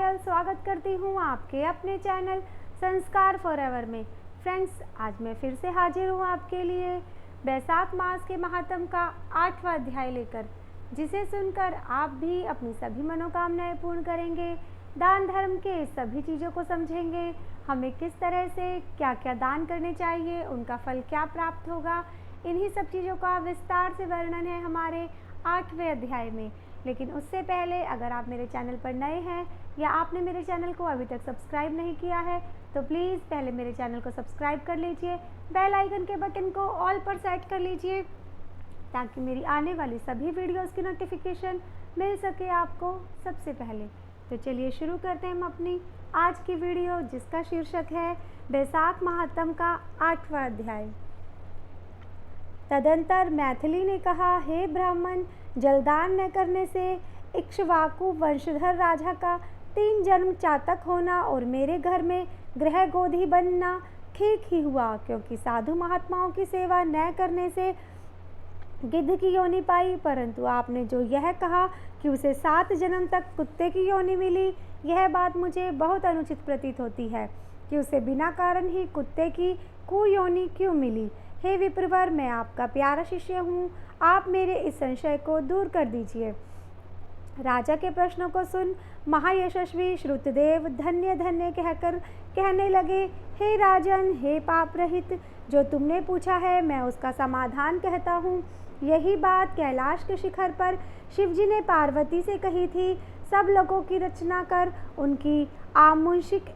मंगल। स्वागत करती हूँ आपके अपने चैनल संस्कार फॉरएवर में। फ्रेंड्स, आज मैं फिर से हाजिर हूँ आपके लिए बैसाख मास के महात्म का 8वां अध्याय लेकर, जिसे सुनकर आप भी अपनी सभी मनोकामनाएं पूर्ण करेंगे, दान धर्म के सभी चीज़ों को समझेंगे, हमें किस तरह से क्या क्या दान करने चाहिए, उनका फल क्या प्राप्त होगा, इन्हीं सब चीज़ों का विस्तार से वर्णन है हमारे 8वें अध्याय में। लेकिन उससे पहले अगर आप मेरे चैनल पर नए हैं या आपने मेरे चैनल को अभी तक सब्सक्राइब नहीं किया है तो प्लीज़ पहले मेरे चैनल को सब्सक्राइब कर लीजिए, बेल आइकन के बटन को ऑल पर सेट कर लीजिए ताकि मेरी आने वाली सभी वीडियोस की नोटिफिकेशन मिल सके आपको सबसे पहले। तो चलिए शुरू करते हैं हम अपनी आज की वीडियो, जिसका शीर्षक है बैसाख महात्म का 8वां अध्याय। तदंतर मैथिली ने कहा, हे ब्राह्मण, जलदान न करने से इक्ष्वाकु वंशधर राजा का 3 जन्म चातक होना और मेरे घर में गृह गोधी बनना ठीक ही हुआ, क्योंकि साधु महात्माओं की सेवा न करने से गिद्ध की योनि पाई, परंतु आपने जो यह कहा कि उसे 7 जन्म तक कुत्ते की योनि मिली, यह बात मुझे बहुत अनुचित प्रतीत होती है कि उसे बिना कारण ही कुत्ते की कुयोनि क्यों मिली। हे विप्रवर, मैं आपका प्यारा शिष्य हूँ, आप मेरे इस संशय को दूर कर दीजिए। राजा के प्रश्नों को सुन महायशस्वी श्रुतदेव धन्य धन्य कहकर कहने लगे, हे राजन, हे पाप रहित, जो तुमने पूछा है मैं उसका समाधान कहता हूँ। यही बात कैलाश के शिखर पर शिवजी ने पार्वती से कही थी। सब लोगों की रचना कर उनकी आमुषिक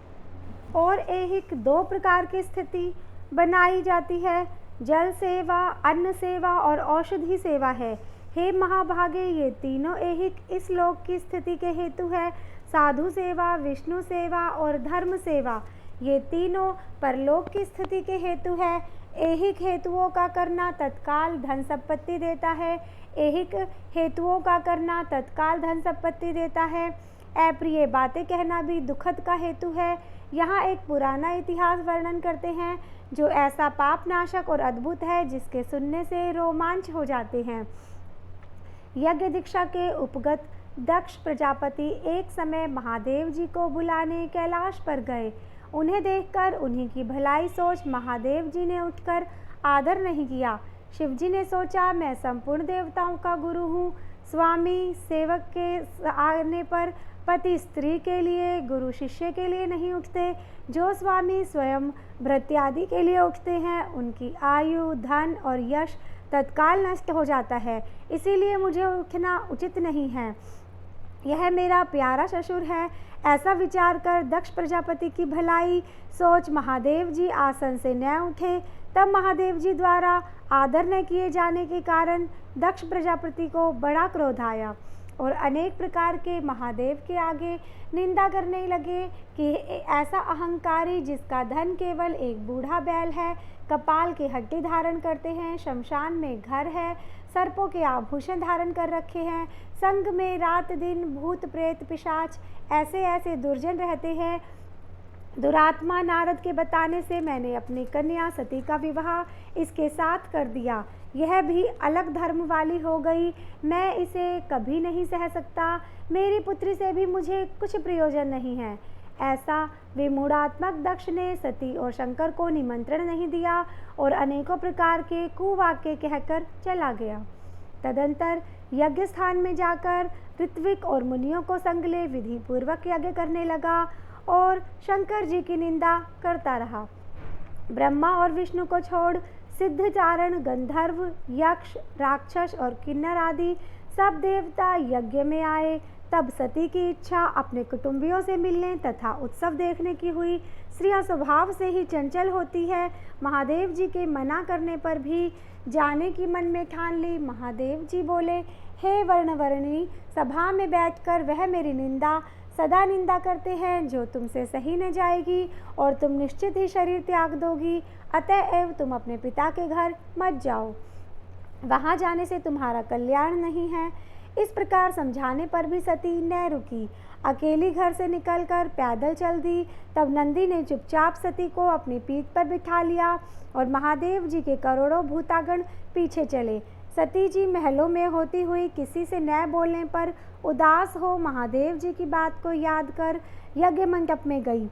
और ऐहिक 2 प्रकार की स्थिति बनाई जाती है। जल सेवा, अन्न सेवा और औषधि सेवा है। हे महाभागे, ये तीनों ऐहिक इस लोक की स्थिति के हेतु है। साधु सेवा, विष्णु सेवा और धर्म सेवा ये तीनों परलोक की स्थिति के हेतु है। ऐहिक हेतुओं का करना तत्काल धन संपत्ति देता है। ऐहिक हेतुओं का करना तत्काल धन संपत्ति देता है। अप्रिय बातें कहना भी दुखद का हेतु है। यहाँ एक पुराना इतिहास वर्णन करते हैं जो ऐसा पाप नाशक और अद्भुत है जिसके सुनने से रोमांच हो जाते हैं। यज्ञ दीक्षा के उपगत दक्ष प्रजापति एक समय महादेव जी को बुलाने कैलाश पर गए। उन्हें देखकर उन्हीं की भलाई सोच महादेव जी ने उठकर आदर नहीं किया। शिवजी ने सोचा, मैं संपूर्ण देवताओं का गुरु हूँ। स्वामी सेवक के आने पर पति स्त्री के लिए, गुरु शिष्य के लिए नहीं उठते। जो स्वामी स्वयं भृत्यादि के लिए उठते हैं उनकी आयु, धन और यश तत्काल नष्ट हो जाता है, इसीलिए मुझे उठना उचित नहीं है। यह मेरा प्यारा ससुर है। ऐसा विचार कर दक्ष प्रजापति की भलाई सोच महादेव जी आसन से न उठे। तब महादेव जी द्वारा आदर न किए जाने के कारण दक्ष प्रजापति को बड़ा क्रोध आया और अनेक प्रकार के महादेव के आगे निंदा करने लगे कि ऐसा अहंकारी जिसका धन केवल एक बूढ़ा बैल है, कपाल की हड्डी धारण करते हैं, शमशान में घर है, सर्पों के आभूषण धारण कर रखे हैं, संग में रात दिन भूत प्रेत पिशाच ऐसे ऐसे दुर्जन रहते हैं। दुरात्मा नारद के बताने से मैंने अपनी कन्या सती का विवाह इसके साथ कर दिया। यह भी अलग धर्म वाली हो गई। मैं इसे कभी नहीं सह सकता। मेरी पुत्री से भी मुझे कुछ प्रयोजन नहीं है। ऐसा विमूढ़ात्मक दक्ष ने सती और शंकर को निमंत्रण नहीं दिया और अनेकों प्रकार के कुवाक्य कहकर चला गया। तदंतर यज्ञ स्थान में जाकर ऋत्विक और मुनियों को संग ले विधि पूर्वक यज्ञ करने लगा और शंकर जी की निंदा करता रहा। ब्रह्मा और विष्णु को छोड़ सिद्धचारण, गंधर्व, यक्ष, राक्षस और किन्नर आदि सब देवता यज्ञ में आए। तब सती की इच्छा अपने कुटुंबियों से मिलने तथा उत्सव देखने की हुई। स्त्रियां स्वभाव से ही चंचल होती है। महादेव जी के मना करने पर भी जाने की मन में ठान ली। महादेव जी बोले, हे वर्णवर्णी, सभा में बैठकर वह मेरी निंदा सदा निंदा करते हैं जो तुमसे सही न जाएगी और तुम निश्चित ही शरीर त्याग दोगी। अतएव तुम अपने पिता के घर मत जाओ, वहाँ जाने से तुम्हारा कल्याण नहीं है। इस प्रकार समझाने पर भी सती न रुकी, अकेली घर से निकलकर पैदल चल दी। तब नंदी ने चुपचाप सती को अपनी पीठ पर बिठा लिया और महादेव जी के करोड़ों भूतागण पीछे चले। सती जी महलों में होती हुई किसी से न बोलने पर उदास हो महादेव जी की बात को याद कर यज्ञ मंडप में गई।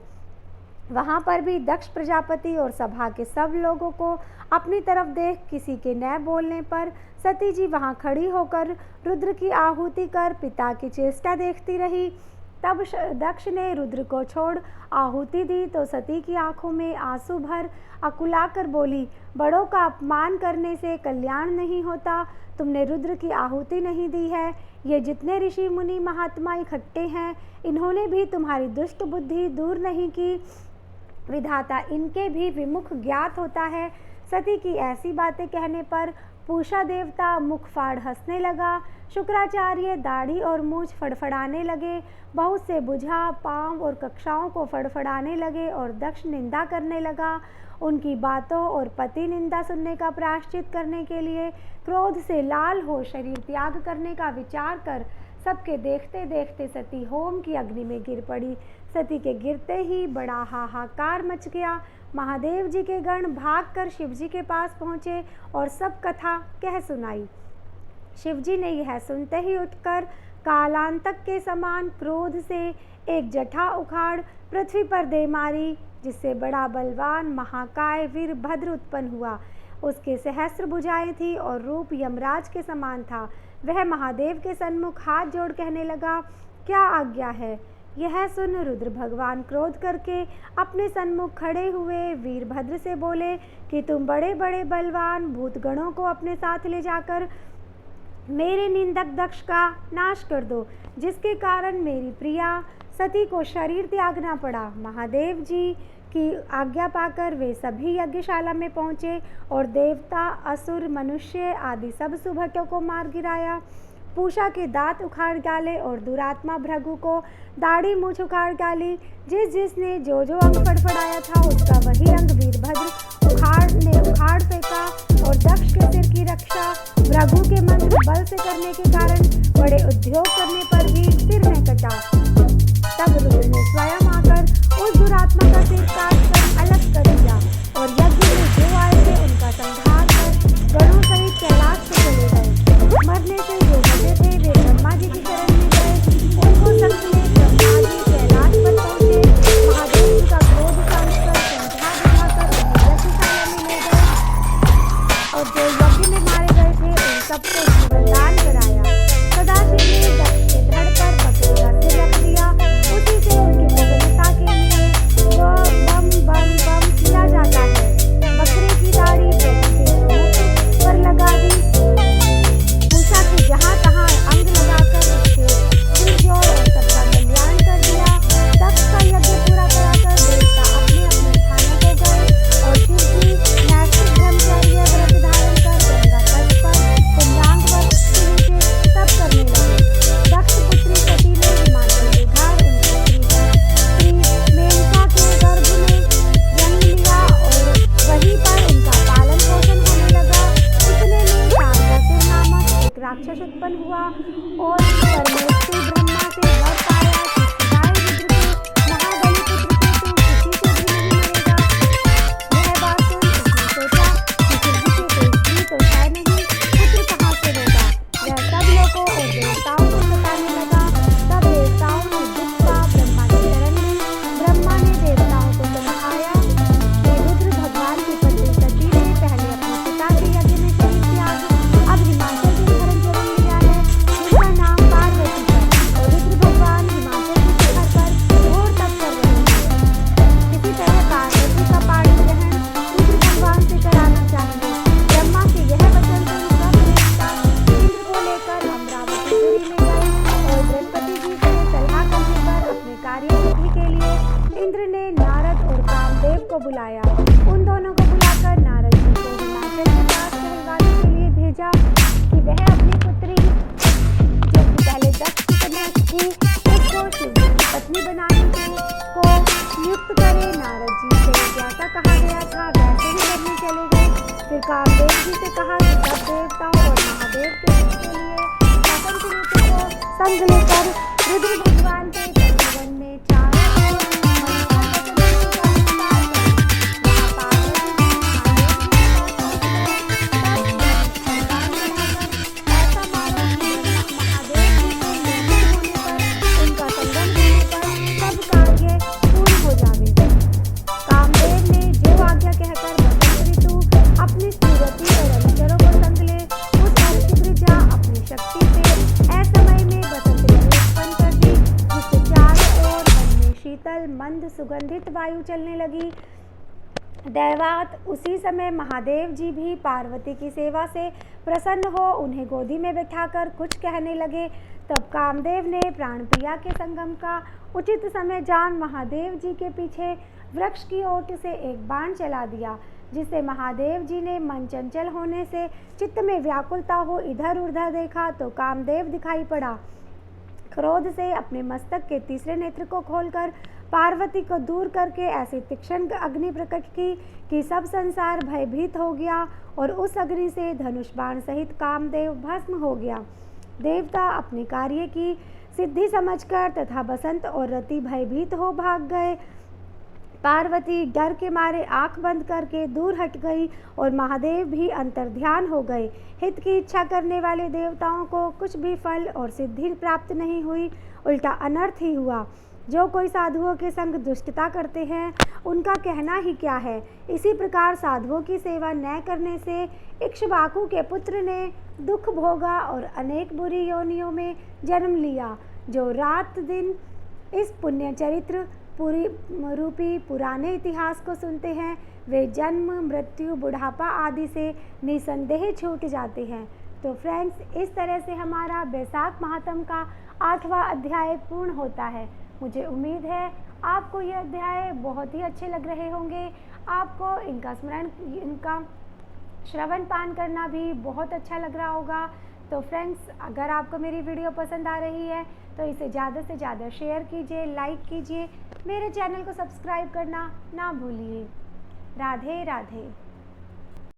वहाँ पर भी दक्ष प्रजापति और सभा के सब लोगों को अपनी तरफ देख किसी के न बोलने पर सती जी वहाँ खड़ी होकर रुद्र की आहुति कर पिता की चेष्टा देखती रही। तब दक्ष ने रुद्र को छोड़ आहुति दी तो सती की आंखों में आंसू भर अकुलाकर बोली, बड़ों का अपमान करने से कल्याण नहीं होता। तुमने रुद्र की आहुति नहीं दी है। ये जितने ऋषि मुनि महात्मा इकट्ठे हैं, इन्होंने भी तुम्हारी दुष्ट बुद्धि दूर नहीं की। विधाता इनके भी विमुख ज्ञात होता है। सती की ऐसी बातें कहने पर पूषा देवता मुख फाड़ हंसने लगा। शुक्राचार्य दाढ़ी और मूछ फड़फड़ाने लगे। बहुत से बुझा पांव और कक्षाओं को फड़फड़ाने लगे और दक्ष निंदा करने लगा। उनकी बातों और पति निंदा सुनने का प्रायश्चित करने के लिए क्रोध से लाल हो शरीर त्याग करने का विचार कर सबके देखते देखते सती होम की अग्नि में गिर पड़ी। सती के गिरते ही बड़ा हाहाकार मच गया। महादेव जी के गण भागकर शिव जी के पास पहुँचे और सब कथा कह सुनाई। शिव जी ने यह सुनते ही उठकर कालांतक के समान क्रोध से एक जटा उखाड़ पृथ्वी पर दे मारी, जिससे बड़ा बलवान महाकाय वीरभद्र उत्पन्न हुआ। उसके सहस्त्र भुजाएं थी और रूप यमराज के समान था। वह महादेव के सन्मुख हाथ जोड़ कहने लगा, क्या आज्ञा है। यह सुन रुद्र भगवान क्रोध करके अपने सन्मुख खड़े हुए वीरभद्र से बोले कि तुम बड़े बड़े बलवान भूतगणों को अपने साथ ले जाकर मेरे निंदक दक्ष का नाश कर दो, जिसके कारण मेरी प्रिया सती को शरीर त्यागना पड़ा। महादेव जी की आज्ञा पाकर वे सभी यज्ञशाला में पहुँचे और देवता असुर मनुष्य आदि सब सुभटों को मार गिराया। पूषा के दांत उखाड़ डाले और दुरात्मा भृगु को दाढ़ी मूछ उखाड़ डाली। जिसने जो अंग फड़फड़ाया था उसका वही अंग वीरभद्र उखाड़ फेंका और दक्ष के सिर की रक्षा भृगु के मंत्र बल से करने के कारण बड़े उद्योग करने पर भी सिर न कटा। तब रुद्र ने स्वयं आकर उस दुरात्मा का सिर काट कर अलग कर दिया और यज्ञ में जो आए थे उनका संहार कर गणों सहित कैलाश से चले गए। मरने से जो बचे थे वे ब्रह्मा जी की शरण में गए। उनको संग ले ब्रह्मा जी कैलाश पर पहुंचे। महादेव जी का क्रोध शांत कर संध्या दिखाकर उन्हें यज्ञशाला में ले गए और जो यज्ञ में मारे गए थे उन सबको जीवनदान कराया। सदाशिव ने दक्ष के धड़ पर बकरे का सिर रख दिया। उसी से उनकी प्रसन्नता के लिए वो बम बम बम किया जाता है। बकरे की दाढ़ी प्रभु के मुख पर लगा दी। पूषा के जहाँ तहाँ अंग लगाकर उसके सिर जोड़ और सबका कल्याण कर दिया। दक्ष का यज्ञ पूरा कराकर देवता अपने अपने स्थानों को गए और शिव जी नैष्ठिक ब्रह्मचर्य व्रत धारण कर गंगा तट पर पुण्यांग वक्त के नीचे तप करने लगे। दक्ष पुत्री सती ने हिमाचल के घर उनकी स्त्री मेनका के गर्भ में जन्म लिया और वहीं पर उनका पालन पोषण होने लगा। इतने में शारदासुर नामक एक राक्षस उत्पन्न हुआ और परमेश्वर ब्रह्मा से वर पाया कि सिवाय रुद्र के महाबली पुत्र के तू किसी से भी नहीं मरेगा। यह बात सुन उसने सोचा कि शिव जी के कोई स्त्री तो है नहीं, पुत्र कहाँ से होगा। वह सब लोगों और देवताओं को सताने लगा। तब देवताओं ने दुख पा ब्रह्मा की शरण ली। ब्रह्मा ने देवताओं को समझाया कि रुद्र भगवान की पत्नी सती ने पहले अपने पिता के यज्ञ में शरीर त्याग अब हिमाचल के धर्म जन्म लिया है, जिसका नाम पार्वती है और रुद्र भगवान हिमाचल के शिखर पर घोर तप कर रहे हैं। इसी तरह पार्वती का पाणी ग्रहण रुद्र भगवान से कराना चाहिए। ब्रह्मा के यह वचन सुन सब देवता इंद्र को लेकर अमरावतीपुरी में गए और बृहस्पति जी से सलाह करने पर अपने कार्य सिद्धि के लिए इंद्र ने नारद और कामदेव को बुलाया। उन दोनों को बुलाकर नारद जी को हिमाचल के पास कहलगाने के लिए भेजा कि वह अपनी पुत्री जो कि पहले दक्ष की कन्या थी उसको शिव जी की पत्नी बनाने को नियुक्त करे। नारद जी से जैसा कहा गया था वैसे ही करने चले गए। फिर कामदेव जी से कहा कि सब देवताओं और महादेव के हित के लिए शासन पुरुषों को संग लेकर रुद्र भगवान के तपोवन में चारों ओर मनोहर वचनों का विस्तार करें। वहाँ पार्वती महादेव जी के पास पहुँच गए। तब भगवान ने सुगंधित वायु चलने लगी। दैवात उसी समय महादेव जी भी पार्वती की सेवा से प्रसन्न हो उन्हें गोदी में बैठाकर कुछ कहने लगे। तब कामदेव ने प्राणप्रिया के संगम का उचित समय जान महादेव जी के पीछे वृक्ष की ओट से एक बाण चला दिया, जिससे महादेव जी ने मन चंचल होने से चित्त में व्याकुलता हो इधर उधर देखा तो कामदेव दिखाई पड़ा। क्रोध से अपने मस्तक के तीसरे नेत्र को खोलकर पार्वती को दूर करके ऐसी तीक्ष्ण अग्नि प्रकट की कि सब संसार भयभीत हो गया और उस अग्नि से धनुष बाण सहित कामदेव भस्म हो गया। देवता अपने कार्य की सिद्धि समझकर तथा बसंत और रति भयभीत हो भाग गए। पार्वती डर के मारे आंख बंद करके दूर हट गई और महादेव भी अंतर्ध्यान हो गए। हित की इच्छा करने वाले देवताओं को कुछ भी फल और सिद्धि प्राप्त नहीं हुई, उल्टा अनर्थ ही हुआ। जो कोई साधुओं के संग दुष्टता करते हैं उनका कहना ही क्या है। इसी प्रकार साधुओं की सेवा न करने से इक्ष्वाकु के पुत्र ने दुख भोगा और अनेक बुरी योनियों में जन्म लिया। जो रात दिन इस पुण्य चरित्र पूरी रूपी पुराने इतिहास को सुनते हैं वे जन्म मृत्यु बुढ़ापा आदि से निसंदेह छूट जाते हैं। तो फ्रेंड्स, इस तरह से हमारा बैसाख महात्म का 8वां अध्याय पूर्ण होता है। मुझे उम्मीद है आपको ये अध्याय बहुत ही अच्छे लग रहे होंगे। आपको इनका श्रवण पान करना भी बहुत अच्छा लग रहा होगा। तो फ्रेंड्स, अगर आपको मेरी वीडियो पसंद आ रही है तो इसे ज़्यादा से ज़्यादा शेयर कीजिए, लाइक कीजिए, मेरे चैनल को सब्सक्राइब करना ना भूलिए। राधे राधे।